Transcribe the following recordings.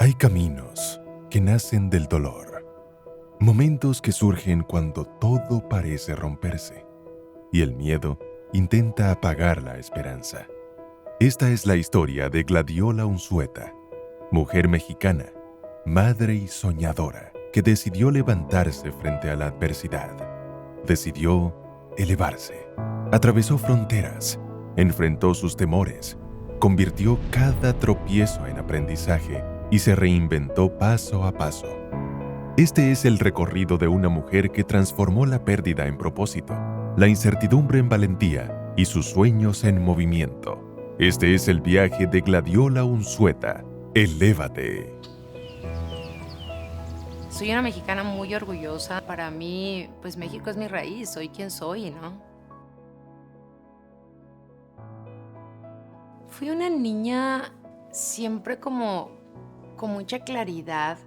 Hay caminos que nacen del dolor, momentos que surgen cuando todo parece romperse y el miedo intenta apagar la esperanza. Esta es la historia de Gladiola Unzueta, mujer mexicana, madre y soñadora, que decidió levantarse frente a la adversidad. Decidió elevarse. Atravesó fronteras, enfrentó sus temores, convirtió cada tropiezo en aprendizaje y se reinventó paso a paso. Este es el recorrido de una mujer que transformó la pérdida en propósito, la incertidumbre en valentía y sus sueños en movimiento. Este es el viaje de Gladiola Unzueta. ¡Elévate! Soy una mexicana muy orgullosa. Para mí, pues México es mi raíz, soy quien soy, ¿no? Fui una niña siempre como con mucha claridad,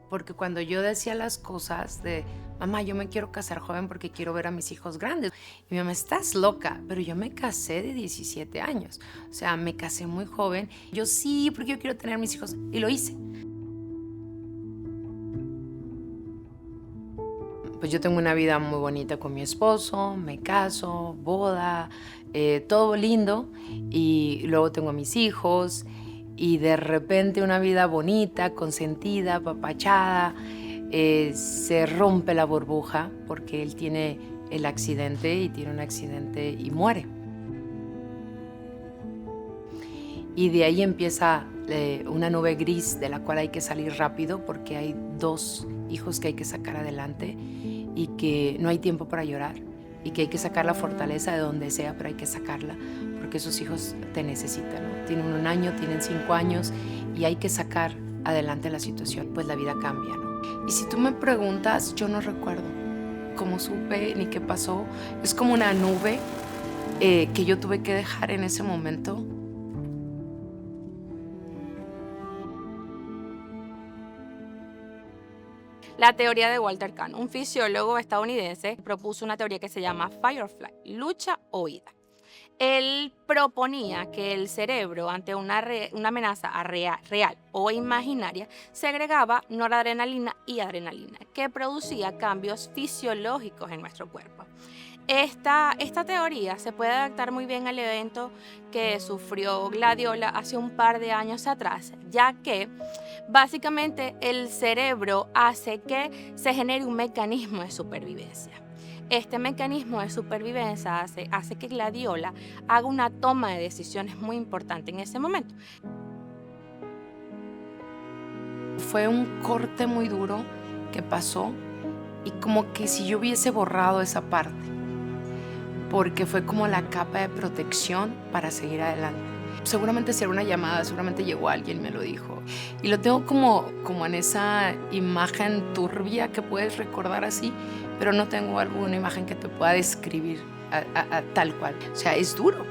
porque cuando yo decía las cosas de, mamá, yo me quiero casar joven porque quiero ver a mis hijos grandes. Y mi mamá, estás loca, pero yo me casé de 17 años. O sea, me casé muy joven. Yo sí, porque yo quiero tener mis hijos. Y lo hice. Pues yo tengo una vida muy bonita con mi esposo, me caso, boda, todo lindo. Y luego tengo a mis hijos. Y de repente una vida bonita, consentida, apapachada, se rompe la burbuja porque él tiene el accidente y tiene un accidente y muere. Y de ahí empieza una nube gris de la cual hay que salir rápido porque hay 2 hijos que hay que sacar adelante y que no hay tiempo para llorar y que hay que sacar la fortaleza de donde sea, pero hay que sacarla porque esos hijos te necesitan, ¿no? Tienen 1 año, tienen 5 años y hay que sacar adelante la situación, pues la vida cambia, ¿no? Y si tú me preguntas, yo no recuerdo cómo supe ni qué pasó. Es como una nube que yo tuve que dejar en ese momento. La teoría de Walter Kahn, un fisiólogo estadounidense, propuso una teoría que se llama Firefly, lucha o huida. Él proponía que el cerebro, ante una amenaza real o imaginaria, segregaba noradrenalina y adrenalina, que producía cambios fisiológicos en nuestro cuerpo. Esta teoría se puede adaptar muy bien al evento que sufrió Gladiola hace un par de años atrás, ya que básicamente el cerebro hace que se genere un mecanismo de supervivencia. Este mecanismo de supervivencia hace que Gladiola haga una toma de decisiones muy importante en ese momento. Fue un corte muy duro que pasó y como que si yo hubiese borrado esa parte, porque fue como la capa de protección para seguir adelante. Seguramente si era una llamada, seguramente llegó alguien y me lo dijo. Y lo tengo como en esa imagen turbia que puedes recordar así, pero no tengo alguna imagen que te pueda describir tal cual. O sea, es duro.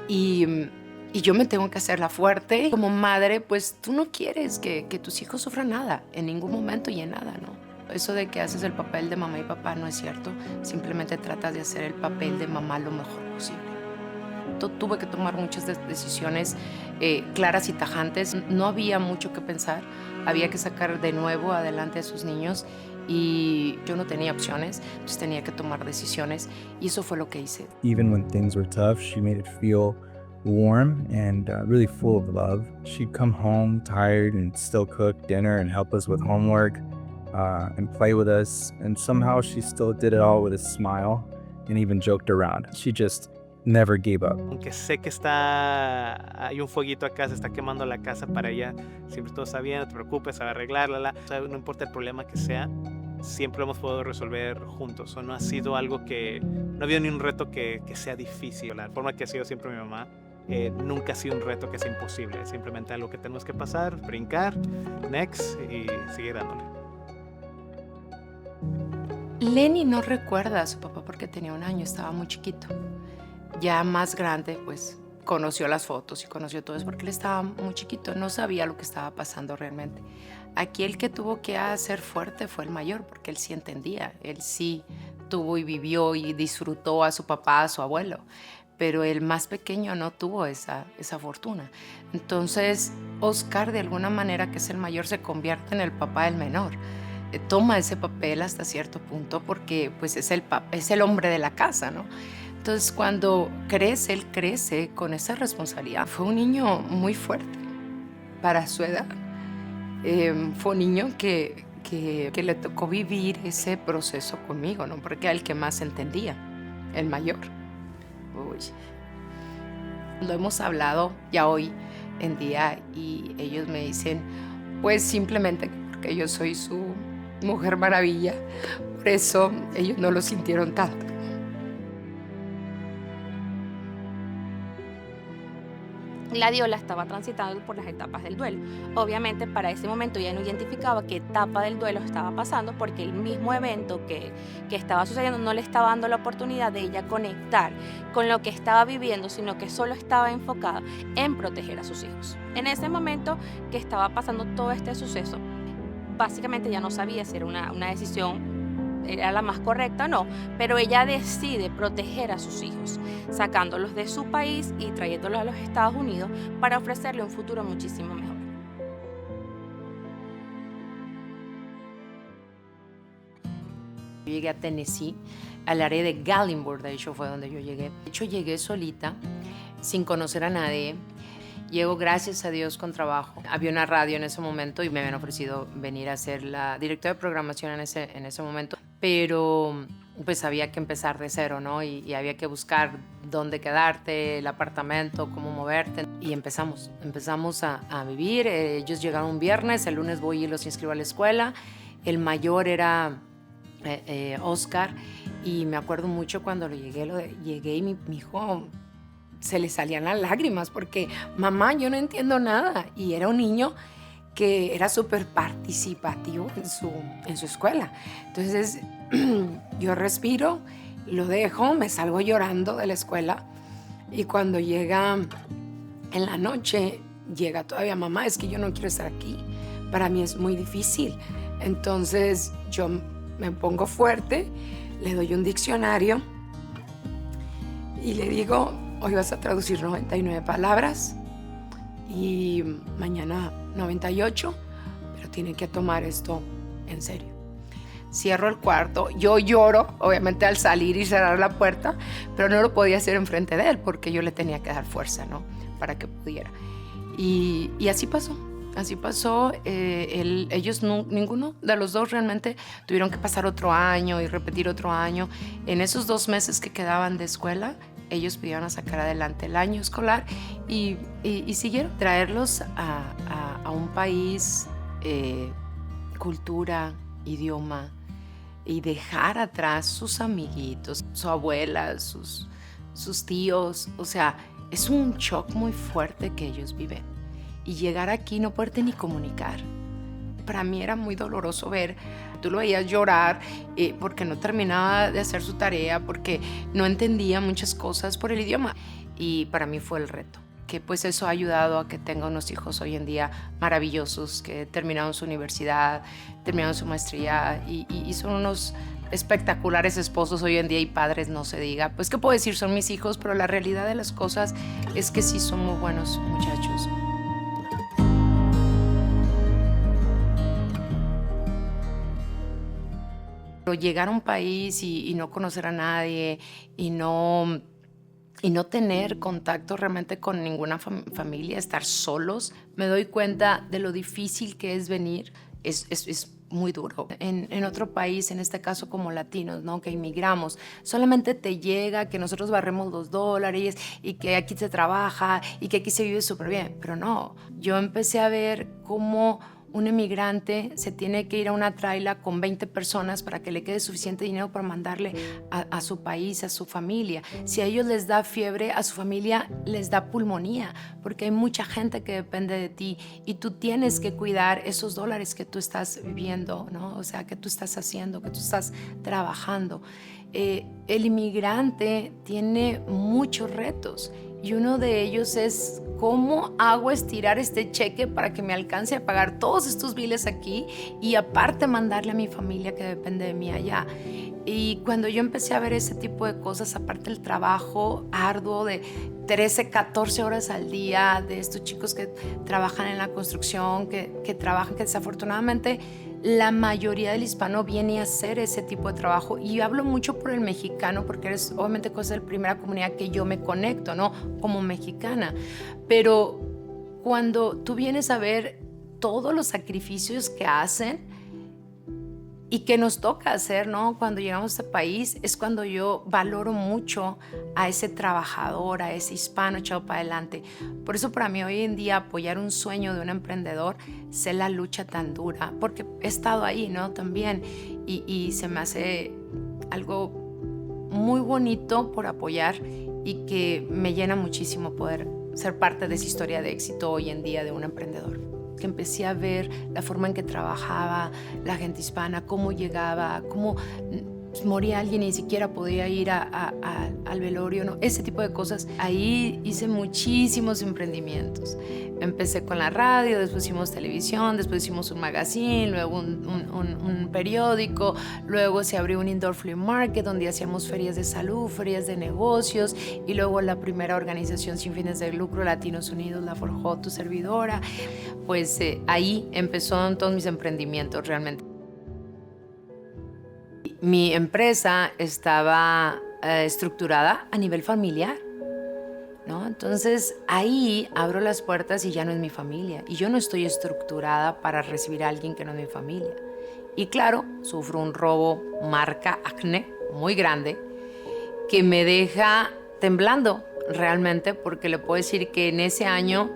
Y yo me tengo que hacerla fuerte. Como madre, pues tú no quieres que tus hijos sufran nada, en ningún momento y en nada, ¿no? Eso de que haces el papel de mamá y papá no es cierto. Simplemente tratas de hacer el papel de mamá lo mejor posible. Tuve que tomar muchas decisiones claras y tajantes. No había mucho que pensar. Había que sacar de nuevo adelante a sus niños y yo no tenía opciones, entonces tenía que tomar decisiones y eso fue lo que hice. Even when things were tough, she made it feel warm and really full of love. She'd come home tired and still cook dinner and help us with homework and play with us. And somehow she still did it all with a smile and even joked around. She just never gave up. Aunque sé que hay un fueguito acá, se está quemando la casa para ella, siempre todo está bien, no te preocupes, a arreglárala. O sea, no importa el problema que sea, siempre lo hemos podido resolver juntos. O no ha sido algo que, no ha habido ni un reto que sea difícil. La forma que ha sido siempre mi mamá, nunca ha sido un reto que sea imposible. Simplemente algo que tenemos que pasar, brincar, next y seguir dándole. Lenny no recuerda a su papá porque tenía 1 año, estaba muy chiquito. Ya más grande, pues conoció las fotos y conoció todo eso porque él estaba muy chiquito, no sabía lo que estaba pasando realmente. Aquí el que tuvo que hacer fuerte fue el mayor porque él sí entendía, él sí tuvo y vivió y disfrutó a su papá, a su abuelo. pero el más pequeño no tuvo esa fortuna. Entonces, Oscar, de alguna manera, que es el mayor, se convierte en el papá del menor. Toma ese papel hasta cierto punto porque pues, es el hombre de la casa, ¿no? Entonces, cuando crece, él crece con esa responsabilidad. Fue un niño muy fuerte para su edad. Fue un niño que le tocó vivir ese proceso conmigo, ¿no? Porque era el que más entendía, el mayor. Uy. Lo hemos hablado ya hoy en día y ellos me dicen, pues simplemente porque yo soy su mujer maravilla, por eso ellos no lo sintieron tanto. Gladiola estaba transitando por las etapas del duelo. Obviamente para ese momento ella no identificaba qué etapa del duelo estaba pasando porque el mismo evento que estaba sucediendo no le estaba dando la oportunidad de ella conectar con lo que estaba viviendo, sino que solo estaba enfocada en proteger a sus hijos. En ese momento que estaba pasando todo este suceso, básicamente ya no sabía si era una decisión era la más correcta o no, pero ella decide proteger a sus hijos, sacándolos de su país y trayéndolos a los Estados Unidos para ofrecerle un futuro muchísimo mejor. Yo llegué a Tennessee, al área de Gallenburg, de hecho fue donde yo llegué. De hecho llegué solita, sin conocer a nadie. Llego, gracias a Dios, con trabajo. Había una radio en ese momento y me habían ofrecido venir a ser la directora de programación en ese momento. Pero pues había que empezar de cero, ¿no? Y había que buscar dónde quedarte, el apartamento, cómo moverte. Y empezamos a vivir. Ellos llegaron un viernes, el lunes voy y los inscribo a la escuela. El mayor era Oscar. Y me acuerdo mucho cuando llegué y mi hijo se le salían las lágrimas porque, mamá, yo no entiendo nada. Y era un niño que era súper participativo en su escuela. Entonces, yo respiro, lo dejo, me salgo llorando de la escuela y cuando llega en la noche, llega todavía, mamá, es que yo no quiero estar aquí, para mí es muy difícil. Entonces, yo me pongo fuerte, le doy un diccionario y le digo, hoy vas a traducir 99 palabras y mañana 98, pero tienen que tomar esto en serio. Cierro el cuarto, yo lloro, obviamente al salir y cerrar la puerta, pero no lo podía hacer enfrente de él porque yo le tenía que dar fuerza, ¿no? Para que pudiera. Y así pasó. Ellos ninguno de los dos realmente tuvieron que pasar otro año y repetir otro año. En esos 2 meses que quedaban de escuela, ellos pudieron sacar adelante el año escolar y siguieron. Traerlos a un país, cultura, idioma, y dejar atrás sus amiguitos, su abuela, sus tíos. O sea, es un shock muy fuerte que ellos viven. Y llegar aquí no poderte ni comunicar. Para mí era muy doloroso ver, tú lo veías llorar porque no terminaba de hacer su tarea, porque no entendía muchas cosas por el idioma. Y para mí fue el reto, que pues eso ha ayudado a que tenga unos hijos hoy en día maravillosos, que terminaron su universidad, terminaron su maestría y son unos espectaculares esposos hoy en día y padres, no se diga. Pues qué puedo decir, son mis hijos, pero la realidad de las cosas es que sí son muy buenos muchachos. Pero llegar a un país y no conocer a nadie y no tener contacto realmente con ninguna familia, estar solos, me doy cuenta de lo difícil que es venir. Es muy duro. En otro país, en este caso como latinos, ¿no? Que inmigramos, solamente te llega que nosotros barremos $2 y que aquí se trabaja y que aquí se vive súper bien. Pero no, yo empecé a ver cómo un emigrante se tiene que ir a una traila con 20 personas para que le quede suficiente dinero para mandarle a su país, a su familia. Si a ellos les da fiebre, a su familia les da pulmonía, porque hay mucha gente que depende de ti y tú tienes que cuidar esos $, que tú estás viviendo, ¿no? O sea, que tú estás haciendo, que tú estás trabajando. El inmigrante tiene muchos retos y uno de ellos es cómo hago estirar este cheque para que me alcance a pagar todos estos biles aquí y aparte mandarle a mi familia que depende de mí allá. Y cuando yo empecé a ver ese tipo de cosas, aparte del trabajo arduo de 13, 14 horas al día, de estos chicos que trabajan en la construcción, que trabajan, que desafortunadamente la mayoría del hispano viene a hacer ese tipo de trabajo. Y hablo mucho por el mexicano, porque eres obviamente cosa de la primera comunidad que yo me conecto, ¿no? Como mexicana. Pero cuando tú vienes a ver todos los sacrificios que hacen, y que nos toca hacer, ¿no? Cuando llegamos a este país es cuando yo valoro mucho a ese trabajador, a ese hispano echado para adelante. Por eso para mí hoy en día apoyar un sueño de un emprendedor, sé la lucha tan dura, porque he estado ahí, ¿no? También, y se me hace algo muy bonito por apoyar y que me llena muchísimo poder ser parte de esa historia de éxito hoy en día de un emprendedor. Que empecé a ver la forma en que trabajaba la gente hispana, cómo llegaba, cómo moría alguien y ni siquiera podía ir al velorio, ¿no? Ese tipo de cosas. Ahí hice muchísimos emprendimientos. Empecé con la radio, después hicimos televisión, después hicimos un magazine, luego un periódico, luego se abrió un indoor flea market donde hacíamos ferias de salud, ferias de negocios, y luego la primera organización sin fines de lucro, Latinos Unidos, la forjó tu servidora. Pues ahí empezaron todos mis emprendimientos realmente. Mi empresa estaba estructurada a nivel familiar, ¿no? Entonces ahí abro las puertas y ya no es mi familia. Y yo no estoy estructurada para recibir a alguien que no es mi familia. Y claro, sufro un robo marca Acne muy grande que me deja temblando realmente, porque le puedo decir que en ese año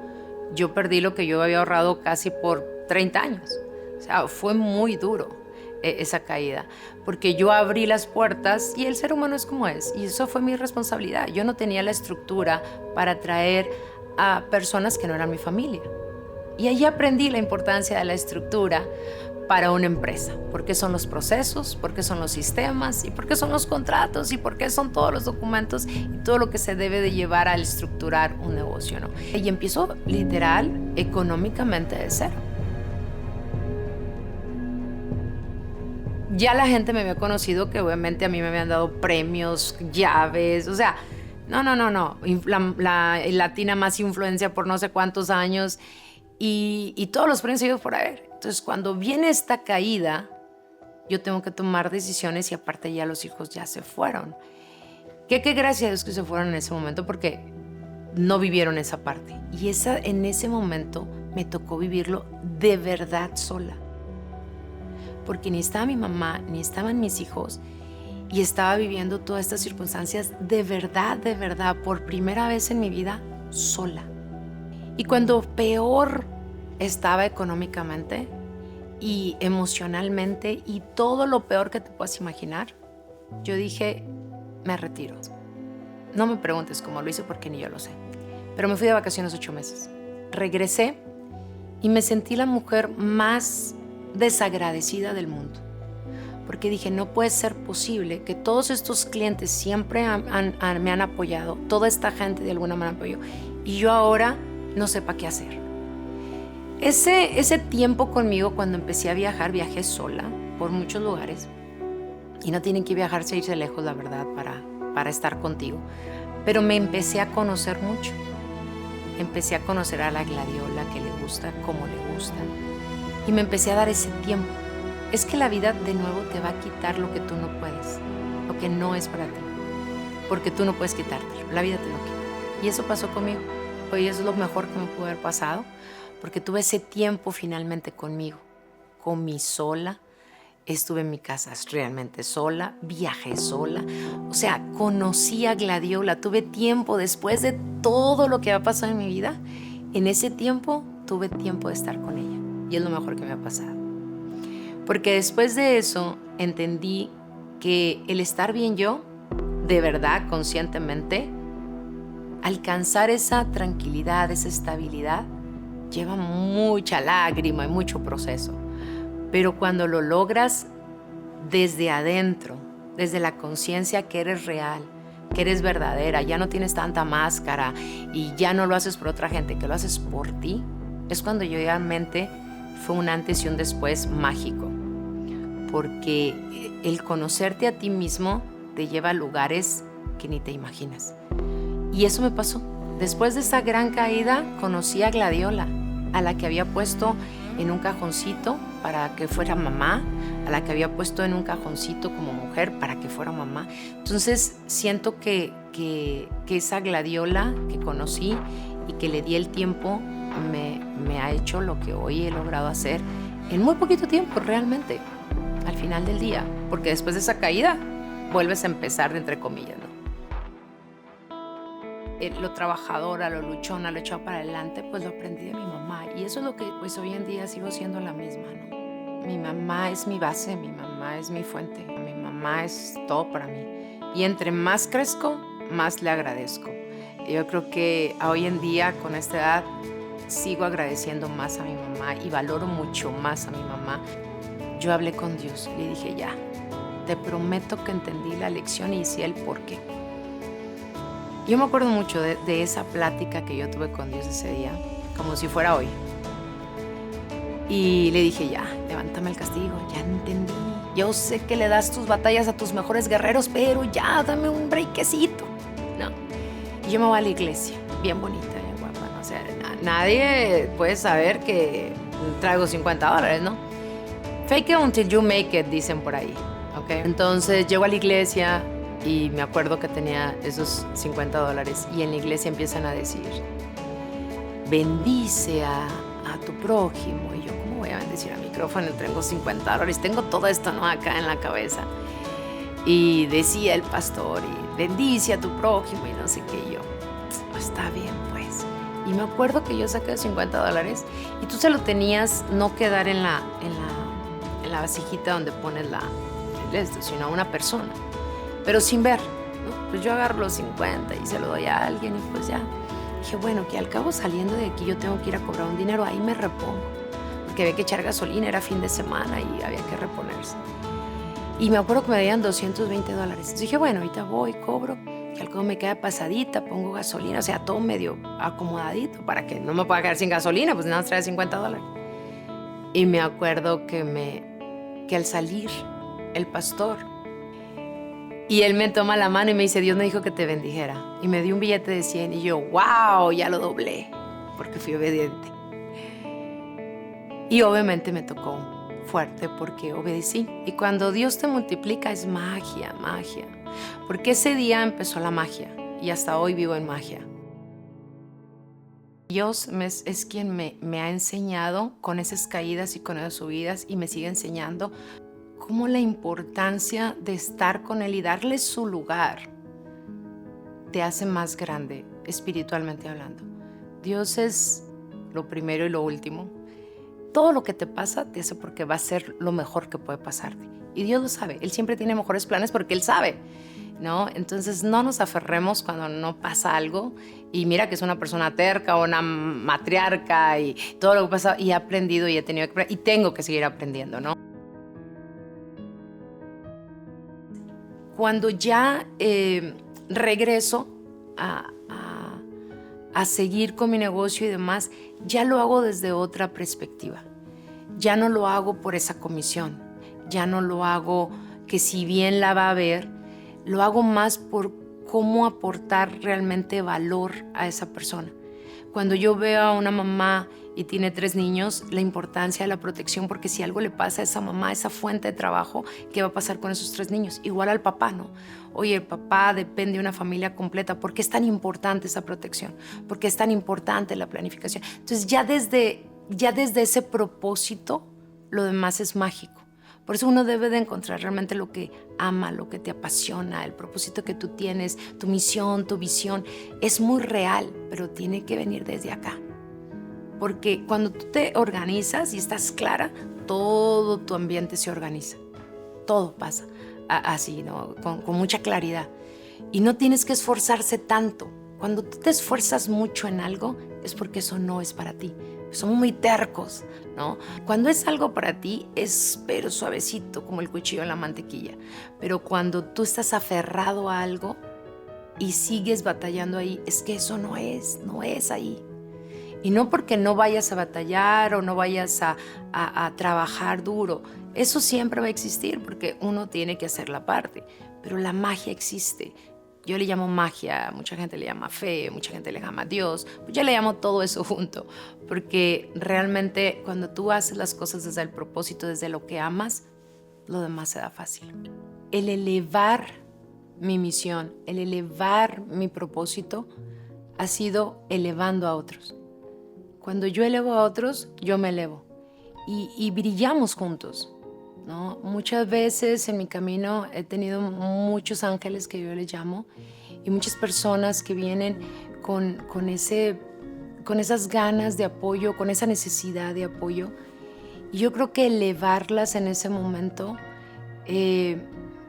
yo perdí lo que yo había ahorrado casi por 30 años. O sea, fue muy duro esa caída, porque yo abrí las puertas y el ser humano es como es, y eso fue mi responsabilidad. Yo no tenía la estructura para atraer a personas que no eran mi familia. Y allí aprendí la importancia de la estructura para una empresa, porque son los procesos, porque son los sistemas, y porque son los contratos, y porque son todos los documentos y todo lo que se debe de llevar al estructurar un negocio, ¿no? Y empiezo literal, económicamente de cero. Ya la gente me había conocido, que obviamente a mí me habían dado premios, llaves, o sea, no, la latina más influencia por no sé cuántos años, y todos los premios seguidos por haber. Entonces, cuando viene esta caída, yo tengo que tomar decisiones, y aparte ya los hijos ya se fueron. Que gracias a Dios que se fueron en ese momento, porque no vivieron esa parte. Y en ese momento me tocó vivirlo de verdad sola. Porque ni estaba mi mamá, ni estaban mis hijos, y estaba viviendo todas estas circunstancias de verdad, por primera vez en mi vida, sola. Y cuando peor estaba económicamente y emocionalmente y todo lo peor que te puedas imaginar, yo dije, me retiro. No me preguntes cómo lo hice, porque ni yo lo sé. Pero me fui de vacaciones 8 meses. Regresé y me sentí la mujer más desagradecida del mundo. Porque dije, no puede ser posible que todos estos clientes siempre me han apoyado, toda esta gente de alguna manera me apoyó, y yo ahora no sepa qué hacer. Ese tiempo conmigo, cuando empecé a viajar, viajé sola por muchos lugares, y no tienen que viajarse a irse lejos, la verdad, para estar contigo. Pero me empecé a conocer mucho. Empecé a conocer a la Gladiola que le gusta, cómo le gusta, y me empecé a dar ese tiempo. Es que la vida de nuevo te va a quitar lo que tú no puedes, lo que no es para ti, porque tú no puedes quitártelo, la vida te lo quita. Y eso pasó conmigo. Hoy eso es lo mejor que me pudo haber pasado, porque tuve ese tiempo finalmente conmigo. Comí sola, estuve en mi casa realmente sola, viajé sola. O sea, conocí a Gladiola, tuve tiempo después de todo lo que ha pasado en mi vida. En ese tiempo tuve tiempo de estar con ella, y es lo mejor que me ha pasado. Porque después de eso entendí que el estar bien yo, de verdad, conscientemente, alcanzar esa tranquilidad, esa estabilidad, lleva mucha lágrima y mucho proceso. Pero cuando lo logras desde adentro, desde la conciencia que eres real, que eres verdadera, ya no tienes tanta máscara y ya no lo haces por otra gente, que lo haces por ti, es cuando yo realmente fue un antes y un después mágico. porque el conocerte a ti mismo te lleva a lugares que ni te imaginas. Y eso me pasó. Después de esa gran caída, conocí a Gladiola, a la que había puesto en un cajoncito para que fuera mamá, a la que había puesto en un cajoncito como mujer para que fuera mamá. Entonces siento que esa Gladiola que conocí y que le di el tiempo me ha hecho lo que hoy he logrado hacer en muy poquito tiempo realmente, al final del día, porque después de esa caída vuelves a empezar de entre comillas, ¿no? Lo trabajadora, lo luchona, lo echado para adelante, pues lo aprendí de mi mamá. Y eso es lo que pues hoy en día sigo siendo la misma, ¿no? Mi mamá es mi base, mi mamá es mi fuente, mi mamá es todo para mí. Y entre más crezco, más le agradezco. Yo creo que hoy en día, con esta edad, sigo agradeciendo más a mi mamá y valoro mucho más a mi mamá. Yo hablé con Dios, le dije ya, te prometo que entendí la lección y hice el porqué. Yo me acuerdo mucho de esa plática que yo tuve con Dios ese día, como si fuera hoy. Y le dije, ya, levántame el castigo, ya entendí. Yo sé que le das tus batallas a tus mejores guerreros, pero ya, dame un breakcito, ¿no? Y yo me voy a la iglesia, bien bonita, bien guapa, ¿no? O sea, nadie puede saber que traigo $50, ¿no? Fake it until you make it, dicen por ahí, ¿ok? Entonces llego a la iglesia y me acuerdo que tenía esos $50 y en la iglesia empiezan a decir, bendice a tu prójimo. Y yo, ¿cómo voy a bendecir a micrófono? Tengo $50, tengo todo esto, ¿no? Acá en la cabeza. Y decía el pastor, y bendice a tu prójimo y no sé qué. Y yo, está bien, pues. Y me acuerdo que yo saqué $50 y tú se lo tenías no quedar en la vasijita donde pones sino a una persona, pero sin ver, ¿no? Pues yo agarro los 50 y se lo doy a alguien y pues ya. Dije, bueno, que al cabo saliendo de aquí yo tengo que ir a cobrar un dinero, ahí me repongo. Porque había que echar gasolina, era fin de semana y había que reponerse. Y me acuerdo que me dieron $220. Entonces dije, bueno, ahorita voy, cobro, que al cabo me queda pasadita, pongo gasolina, o sea, todo medio acomodadito para que no me pueda quedar sin gasolina, pues nada más trae $50. Y me acuerdo que al salir, el pastor, y él me toma la mano y me dice, Dios me dijo que te bendijera. Y me dio un billete de 100 y yo, wow, ya lo doblé, porque fui obediente. Y obviamente me tocó fuerte porque obedecí. Y cuando Dios te multiplica es magia, magia. Porque ese día empezó la magia y hasta hoy vivo en magia. Dios es quien me ha enseñado con esas caídas y con esas subidas y me sigue enseñando cómo la importancia de estar con Él y darle su lugar te hace más grande, espiritualmente hablando. Dios es lo primero y lo último. Todo lo que te pasa te hace porque va a ser lo mejor que puede pasarte. Y Dios lo sabe. Él siempre tiene mejores planes porque Él sabe, ¿no? Entonces no nos aferremos cuando no pasa algo. Y mira que es una persona terca o una matriarca y todo lo que pasa. Y he aprendido y he tenido que y tengo que seguir aprendiendo, ¿no? Cuando ya regreso a seguir con mi negocio y demás, ya lo hago desde otra perspectiva. Ya no lo hago por esa comisión. Ya no lo hago que si bien la va a ver, lo hago más por cómo aportar realmente valor a esa persona. Cuando yo veo a una mamá y tiene 3 niños, la importancia de la protección, porque si algo le pasa a esa mamá, esa fuente de trabajo, ¿qué va a pasar con esos 3 niños? Igual al papá, ¿no? Oye, el papá depende de una familia completa. ¿Por qué es tan importante esa protección? ¿Por qué es tan importante la planificación? Entonces ya desde ese propósito, lo demás es mágico. Por eso uno debe de encontrar realmente lo que ama, lo que te apasiona, el propósito que tú tienes, tu misión, tu visión. Es muy real, pero tiene que venir desde acá. Porque cuando tú te organizas y estás clara, todo tu ambiente se organiza. Todo pasa así, ¿no? Con mucha claridad. Y no tienes que esforzarse tanto. Cuando tú te esfuerzas mucho en algo, es porque eso no es para ti. Somos muy tercos, ¿no? Cuando es algo para ti, es pero suavecito, como el cuchillo en la mantequilla. Pero cuando tú estás aferrado a algo y sigues batallando ahí, es que eso no es ahí. Y no porque no vayas a batallar o no vayas a trabajar duro. Eso siempre va a existir porque uno tiene que hacer la parte. Pero la magia existe. Yo le llamo magia, mucha gente le llama fe, mucha gente le llama Dios. Pues yo le llamo todo eso junto. Porque realmente cuando tú haces las cosas desde el propósito, desde lo que amas, lo demás se da fácil. El elevar mi misión, el elevar mi propósito, ha sido elevando a otros. Cuando yo elevo a otros, yo me elevo. Y brillamos juntos, ¿no? Muchas veces en mi camino he tenido muchos ángeles que yo les llamo y muchas personas que vienen con esas ganas de apoyo, con esa necesidad de apoyo. Y yo creo que elevarlas en ese momento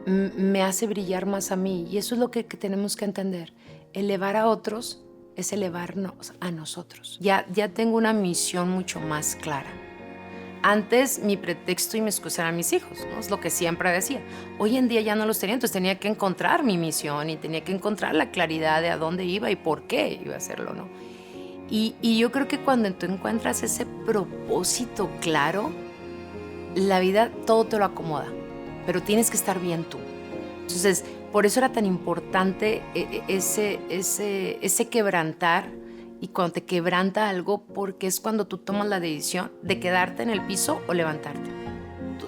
me hace brillar más a mí. Y eso es lo que tenemos que entender. Elevar a otros es elevarnos a nosotros. Ya tengo una misión mucho más clara. Antes mi pretexto y mi excusa eran mis hijos, ¿no? Es lo que siempre decía. Hoy en día ya no los tenía, entonces tenía que encontrar mi misión y tenía que encontrar la claridad de a dónde iba y por qué iba a hacerlo, ¿no? Y yo creo que cuando tú encuentras ese propósito claro, la vida todo te lo acomoda, pero tienes que estar bien tú. Entonces, por eso era tan importante ese quebrantar, y cuando te quebranta algo, porque es cuando tú tomas la decisión de quedarte en el piso o levantarte.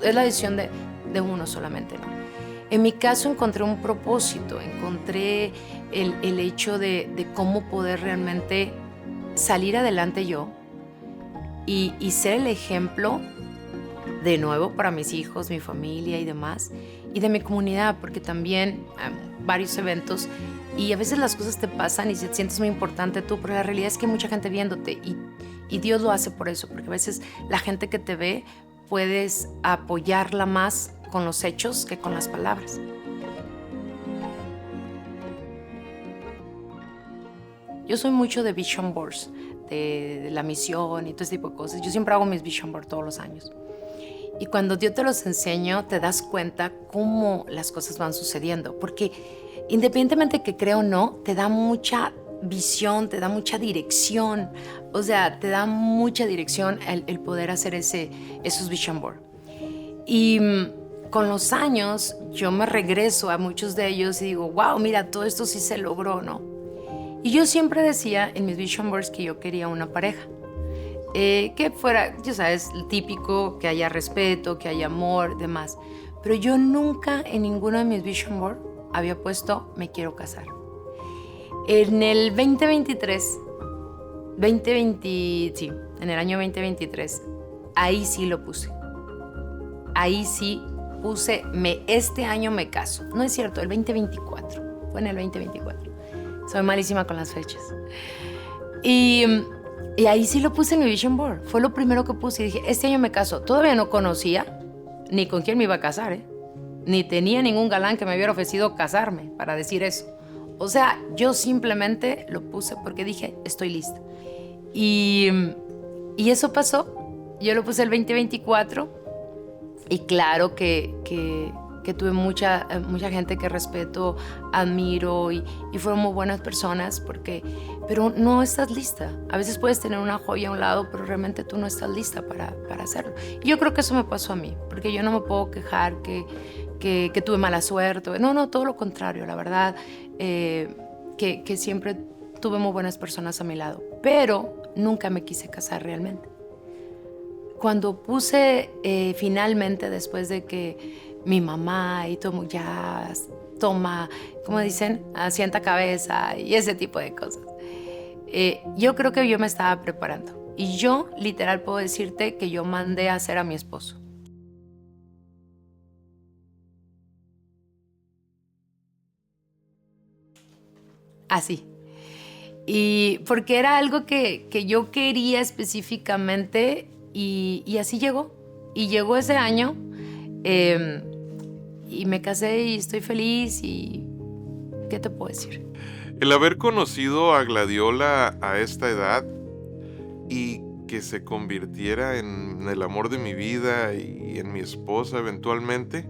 Es la decisión de uno solamente, ¿no? En mi caso encontré un propósito, encontré el hecho de cómo poder realmente salir adelante yo y ser el ejemplo de nuevo para mis hijos, mi familia y demás, y de mi comunidad, porque también varios eventos y a veces las cosas te pasan y te sientes muy importante tú, pero la realidad es que hay mucha gente viéndote y Dios lo hace por eso, porque a veces la gente que te ve puedes apoyarla más con los hechos que con las palabras. Yo soy mucho de vision boards, de la misión y todo ese tipo de cosas. Yo siempre hago mis vision boards todos los años. Y cuando Dios te los enseño, te das cuenta cómo las cosas van sucediendo. Porque independientemente que creo o no, te da mucha visión, te da mucha dirección. O sea, te da mucha dirección el poder hacer esos vision boards. Y con los años, yo me regreso a muchos de ellos y digo, wow, mira, todo esto sí se logró, ¿no? Y yo siempre decía en mis vision boards que yo quería una pareja. Que fuera, ya sabes, el típico, que haya respeto, que haya amor, demás. Pero yo nunca en ninguno de mis vision board había puesto me quiero casar. En el 2023, sí, en el año 2023, ahí sí lo puse. Ahí sí puse, este año me caso. No es cierto, el 2024. Fue en el 2024. Soy malísima con las fechas. Y ahí sí lo puse en mi vision board. Fue lo primero que puse y dije, este año me caso. Todavía no conocía ni con quién me iba a casar, ¿eh? Ni tenía ningún galán que me hubiera ofrecido casarme para decir eso. O sea, yo simplemente lo puse porque dije, estoy lista. Y eso pasó. Yo lo puse el 2024 y claro que tuve mucha gente que respeto, admiro y fueron muy buenas personas pero no estás lista. A veces puedes tener una joya a un lado, pero realmente tú no estás lista para hacerlo. Y yo creo que eso me pasó a mí, porque yo no me puedo quejar que tuve mala suerte. No, todo lo contrario, la verdad, que siempre tuve muy buenas personas a mi lado, pero nunca me quise casar realmente. Cuando puse finalmente, después de que mi mamá y todo ya toma, como dicen, asienta cabeza y ese tipo de cosas, yo creo que yo me estaba preparando. Y yo, literal, puedo decirte que yo mandé a hacer a mi esposo. Así. Y porque era algo que yo quería específicamente y así llegó. Y llegó ese año y me casé y estoy feliz y ¿qué te puedo decir? El haber conocido a Gladiola a esta edad y que se convirtiera en el amor de mi vida y en mi esposa eventualmente,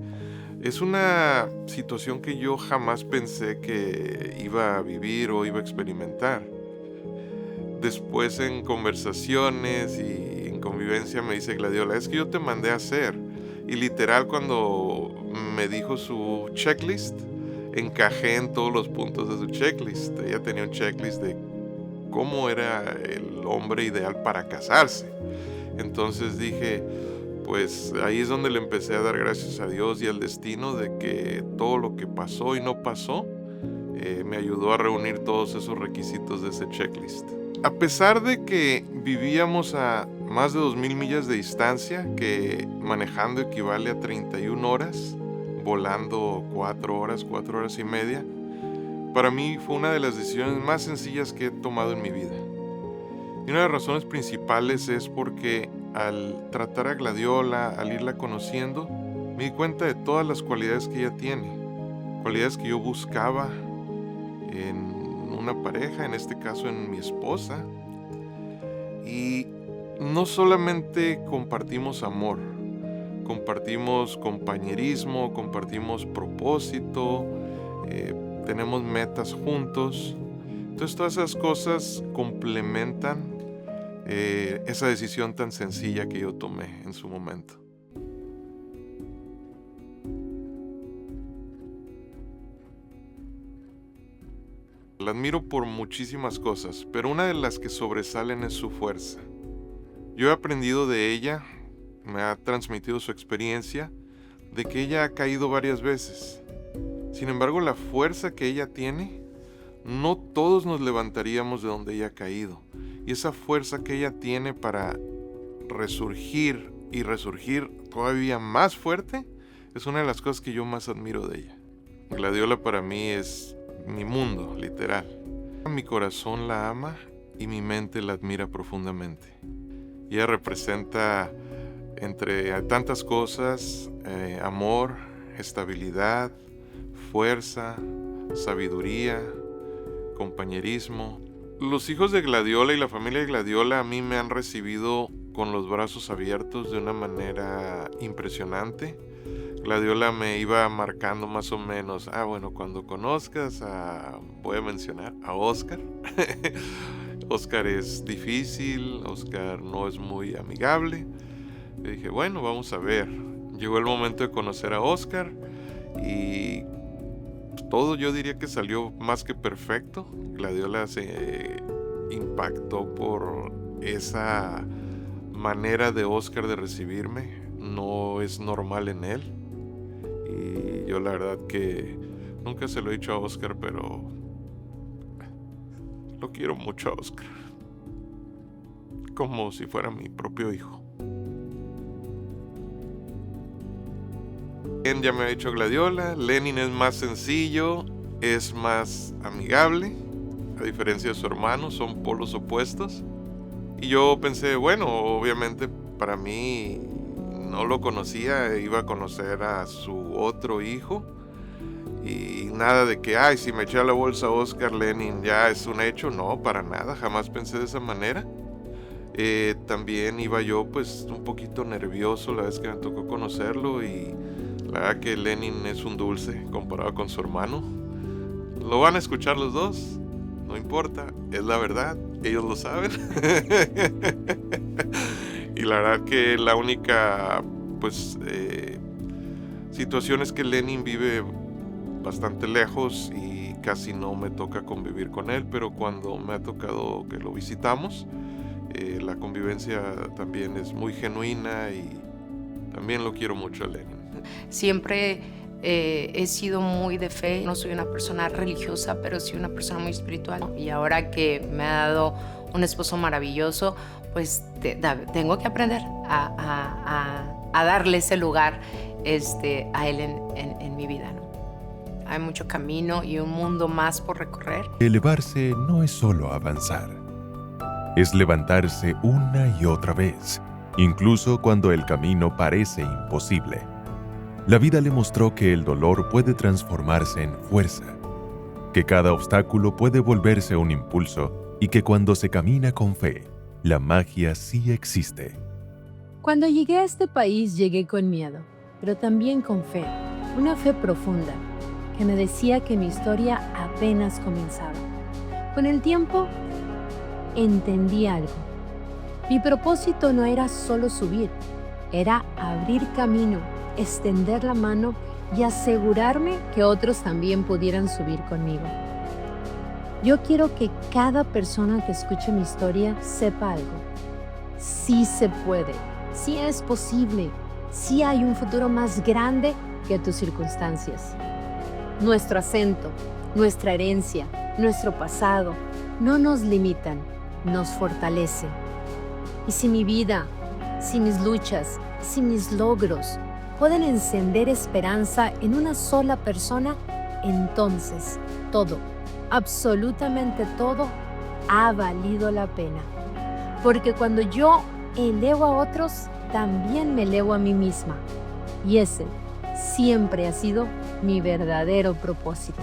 es una situación que yo jamás pensé que iba a vivir o iba a experimentar. Después en conversaciones y en convivencia me dice Gladiola, es que yo te mandé a hacer. Y literal cuando me dijo su checklist, encajé en todos los puntos de su checklist. Ella tenía un checklist de cómo era el hombre ideal para casarse. Entonces dije, pues ahí es donde le empecé a dar gracias a Dios y al destino de que todo lo que pasó y no pasó me ayudó a reunir todos esos requisitos de ese checklist. A pesar de que vivíamos a más de 2,000 millas de distancia, que manejando equivale a 31 horas, volando 4 horas y media, para mí fue una de las decisiones más sencillas que he tomado en mi vida. Y una de las razones principales es porque al tratar a Gladiola, al irla conociendo, me di cuenta de todas las cualidades que ella tiene, cualidades que yo buscaba en una pareja, en este caso en mi esposa. Y no solamente compartimos amor, compartimos compañerismo, compartimos propósito, tenemos metas juntos. Entonces todas esas cosas complementan esa decisión tan sencilla que yo tomé en su momento. La admiro por muchísimas cosas, pero una de las que sobresalen es su fuerza. Yo he aprendido de ella, me ha transmitido su experiencia, de que ella ha caído varias veces. Sin embargo, la fuerza que ella tiene, no todos nos levantaríamos de donde ella ha caído. Y esa fuerza que ella tiene para resurgir y resurgir todavía más fuerte, es una de las cosas que yo más admiro de ella. Gladiola para mí es mi mundo, literal. Mi corazón la ama y mi mente la admira profundamente. Ella representa, entre tantas cosas, amor, estabilidad, fuerza, sabiduría, compañerismo. Los hijos de Gladiola y la familia de Gladiola a mí me han recibido con los brazos abiertos de una manera impresionante. Gladiola me iba marcando más o menos, bueno, cuando conozcas voy a mencionar a Oscar. Oscar es difícil, Oscar no es muy amigable. Le dije, bueno, vamos a ver. Llegó el momento de conocer a Oscar y todo yo diría que salió más que perfecto. Gladiola se impactó por esa manera de Oscar de recibirme. No es normal en él. Y yo la verdad que nunca se lo he dicho a Oscar, pero lo quiero mucho a Oscar. Como si fuera mi propio hijo. Ya me ha dicho Gladiola, Lenin es más sencillo, es más amigable, a diferencia de su hermano, son polos opuestos. Y yo pensé, bueno, obviamente para mí no lo conocía, iba a conocer a su otro hijo. Y nada de que, si me eché a la bolsa a Oscar, Lenin ya es un hecho. No, para nada, jamás pensé de esa manera. También iba yo pues un poquito nervioso la vez que me tocó conocerlo. Y la verdad que Lenin es un dulce comparado con su hermano. Lo van a escuchar los dos, no importa, es la verdad, ellos lo saben. Y la verdad que la única situación es que Lenin vive bastante lejos y casi no me toca convivir con él, pero cuando me ha tocado que lo visitamos, la convivencia también es muy genuina y también lo quiero mucho a Lenin. Siempre he sido muy de fe, no soy una persona religiosa, pero sí una persona muy espiritual. Y ahora que me ha dado un esposo maravilloso, pues tengo que aprender a darle ese lugar a él en mi vida, ¿no? Hay mucho camino y un mundo más por recorrer. Elevarse no es solo avanzar, es levantarse una y otra vez, incluso cuando el camino parece imposible. La vida le mostró que el dolor puede transformarse en fuerza, que cada obstáculo puede volverse un impulso y que cuando se camina con fe, la magia sí existe. Cuando llegué a este país llegué con miedo, pero también con fe, una fe profunda, que me decía que mi historia apenas comenzaba. Con el tiempo, entendí algo. Mi propósito no era solo subir, era abrir camino, extender la mano y asegurarme que otros también pudieran subir conmigo. Yo quiero que cada persona que escuche mi historia sepa algo. Sí se puede, sí es posible, sí hay un futuro más grande que tus circunstancias. Nuestro acento, nuestra herencia, nuestro pasado no nos limitan, nos fortalecen. Y si mi vida, si mis luchas, si mis logros pueden encender esperanza en una sola persona, entonces todo, absolutamente todo, ha valido la pena. Porque cuando yo elevo a otros, también me elevo a mí misma. Y ese siempre ha sido mi verdadero propósito.